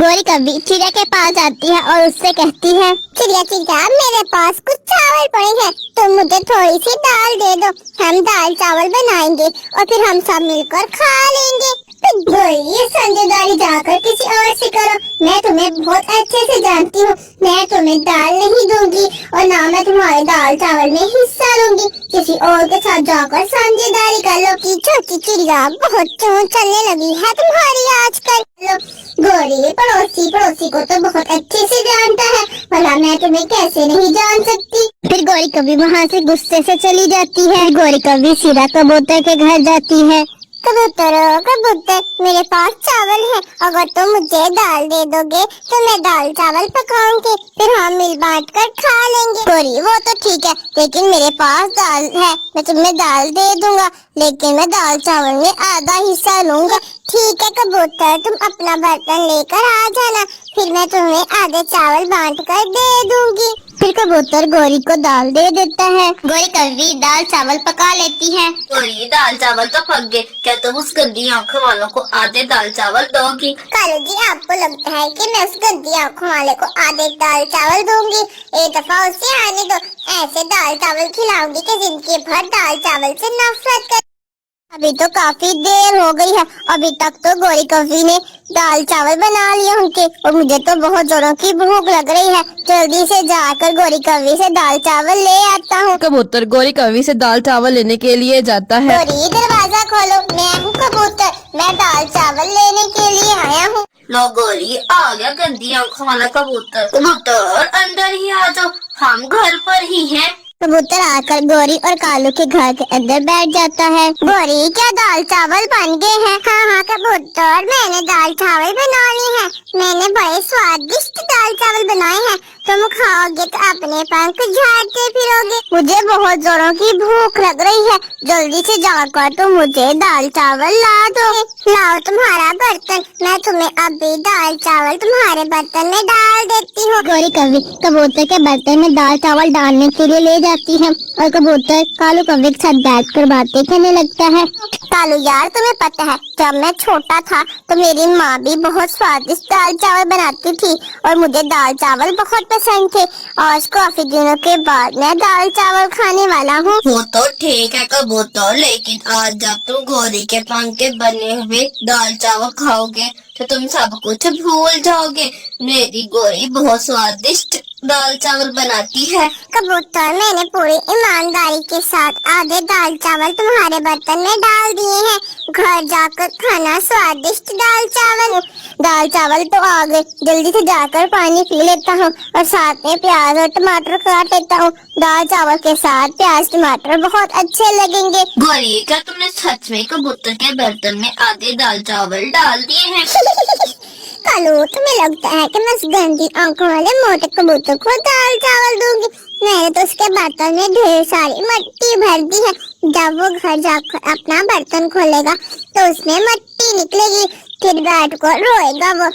गोरी कभी चिड़िया के पास आती है और उससे कहती है, चिड़िया चिड़िया मेरे पास कुछ चावल पड़े हैं, तुम मुझे थोड़ी सी दाल दे दो, हम दाल चावल बनाएंगे और फिर हम सब मिलकर खा लेंगे। तो गोरी समझदारी जाकर किसी और से करो, मैं तुम्हें बहुत अच्छे से जानती हूँ, मैं तुम्हें दाल नहीं दूंगी और ना मैं तुम्हारे दाल चावल में हिस्सा लूंगी, किसी और के साथ जाकर समझदारी कर लो। की छोटी चिड़िया बहुत चोट चलने लगी है तुम्हारी आजकल। गोरी पड़ोसी को तो बहुत अच्छे से जानता है, भला मैं तुम्हें कैसे नहीं जान सकती। फिर गोरी कभी वहाँ से गुस्से से चली जाती है। गोरी कभी सीधा कबूतर के घर जाती है। कबूतर कबूतर मेरे पास चावल है, अगर तुम मुझे दाल दे दोगे तो मैं दाल चावल पकाऊंगी, फिर हम मिल बांट कर खा लेंगे। गोरी वो तो ठीक है, लेकिन मेरे पास दाल है, मैं तुम्हें दाल दे दूंगा, लेकिन मैं दाल चावल में आधा हिस्सा लूंगा। ठीक है कबूतर, तुम अपना बर्तन लेकर आ जाना, फिर मैं तुम्हें आधे चावल बांट कर दे दूंगी। फिर कबूतर गोरी को दाल दे देता है। गोरी कभी दाल चावल पका लेती है। गोरी दाल चावल तो पक गए, क्या तुम उस गंदी आंखों वालों को आधे दाल चावल दोगी? कालू जी आपको लगता है कि मैं उस गंदी आंखों वाले को आधे दाल चावल दूंगी? एक दफा उसे आने दो, ऐसे दाल चावल खिलाऊंगी कि जिंदगी भर दाल चावल से नफरत कर। अभी तो काफी देर हो गई है, अभी तक तो गोरी कभी ने दाल चावल बना लिए होंगे और मुझे तो बहुत जोरों की भूख लग रही है, जल्दी से जाकर गोरी कभी से दाल चावल ले आता हूँ। कबूतर गोरी कभी से दाल चावल लेने के लिए जाता है। गोरी दरवाजा खोलो, मैं हूँ कबूतर, मैं दाल चावल लेने के लिए आया हूँ। लो गोरी आ गया गंदी आंखों वाला कबूतर। कबूतर अंदर ही आ जाओ, हम घर पर ही हैं। कबूतर आकर गोरी और कालू के घर के अंदर बैठ जाता है। गोरी क्या दाल चावल बन गए हैं? हाँ कबूतर, मैंने दाल चावल बना लिए हैं, मैंने बड़े स्वादिष्ट दाल चावल बनाए हैं, तुम खाओगे तो अपने पंख झाड़ते फिरोगे। मुझे बहुत जोरों की भूख लग रही है, जल्दी से जाकर तुम मुझे दाल चावल ला दो। लाओ तुम्हारा बर्तन, मैं तुम्हें अभी दाल चावल तुम्हारे बर्तन में डाल देती हूँ। गोरी कभी कबूतर के बर्तन में दाल चावल डालने के लिए ले जाती है और कबूतर कालू कभी के साथ बैठकर बातें करने लगता है। कालू यार तुम्हें पता है, जब मैं छोटा था तो मेरी माँ भी बहुत स्वादिष्ट दाल चावल बनाती थी और मुझे दाल चावल बहुत पसंद थे। आज काफी दिनों के बाद मैं दाल चावल खाने वाला हूँ। वो तो ठीक है कबूतर, लेकिन आज जब तुम गोरी के पंख के बने हुए दाल चावल खाओगे तो तुम सब कुछ भूल जाओगे। मेरी गोरी बहुत स्वादिष्ट दाल चावल बनाती है। कबूतर मैंने पूरी ईमानदारी के साथ आधे दाल चावल तुम्हारे बर्तन में डाल दिए हैं, घर जाकर खाना स्वादिष्ट दाल चावल। दाल चावल तो आ गए, जल्दी से जाकर पानी पी लेता हूँ और साथ में प्याज और टमाटर काट लेता हूँ। दाल चावल के साथ प्याज टमाटर बहुत अच्छे लगेंगे। गोरी क्या तुमने सच में कबूतर के बर्तन में आधे दाल चावल डाल दिए हैं? कालू तुम्हें लगता है कि मैं उस गंदी आंखों वाले मोटे कबूतर को दाल चावल दूंगी? मैंने तो उसके बर्तन में ढेर सारी मिट्टी भर दी है, जब वो घर जाकर अपना बर्तन खोलेगा तो उसमें मिट्टी निकलेगी, फिर बैठ कर रोएगा वो।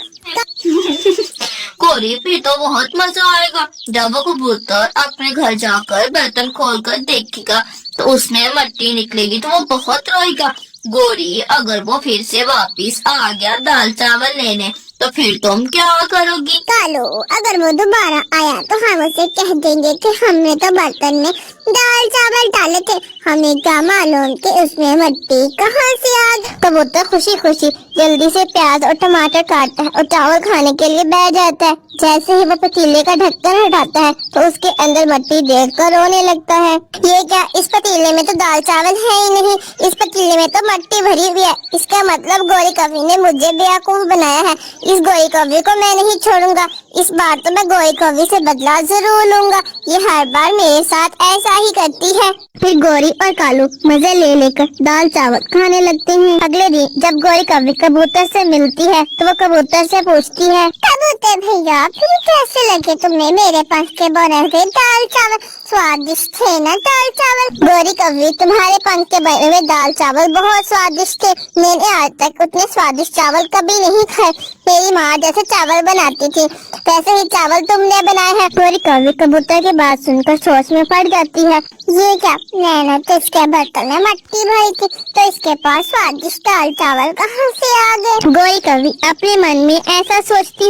गोरी फिर तो बहुत मजा आएगा, जब वो कबूतर अपने घर जाकर बर्तन खोलकर देखेगा तो उसमें मिट्टी निकलेगी तो वो बहुत रोएगा। गोरी अगर वो फिर से वापिस आ गया दाल चावल लेने तो फिर तुम क्या करोगी? कालू अगर वो दोबारा आया तो हम उसे कह देंगे कि हमने तो बर्तन में दाल चावल डाले थे, हमें क्या मालूम कि उसमें मिट्टी कहाँ से आ गई। कबूतर खुशी खुशी जल्दी से प्याज और टमाटर काटता है और चावल खाने के लिए बैठ जाता है। जैसे ही वो पतीले का ढक्कन हटाता है तो उसके अंदर मिट्टी देखकर रोने लगता है। ये क्या, इस पतीले में तो दाल चावल है ही नहीं, इस पतीले में तो मिट्टी भरी हुई है, इसका मतलब गोरी कभी ने मुझे बेवकूफ बनाया है। इस गोरी कभी को मैं नहीं छोड़ूंगा, इस बार तो मैं गोरी कभी से बदला जरूर लूंगा, ये हर बार मेरे साथ ऐसा ही करती है। फिर गोरी और कालू मजे ले लेकर दाल चावल खाने लगते हैं। अगले दिन जब गोरी कभी कबूतर से मिलती है तो वो कबूतर से पूछती है, कबूतर भैया फिर कैसे लगे तुम्हें मेरे पंख के बने हुए दाल चावल? स्वादिष्ट थे ना दाल चावल? गोरी कभी तुम्हारे पंख के बने हुए दाल चावल बहुत स्वादिष्ट थे, मैंने आज तक उतने स्वादिष्ट चावल कभी नहीं खाए, मेरी माँ जैसे चावल बनाती थी वैसे ही चावल तुमने बनाए हैं। गोरी कभी कबूतर की बात सुनकर सोच में पड़ जाती है, ये क्या, मैंने तो इसके बर्तन में मिट्टी भरी थी तो इसके पास स्वादिष्ट दाल चावल कहाँ से आ गए? गोरी कभी अपने मन में ऐसा सोचती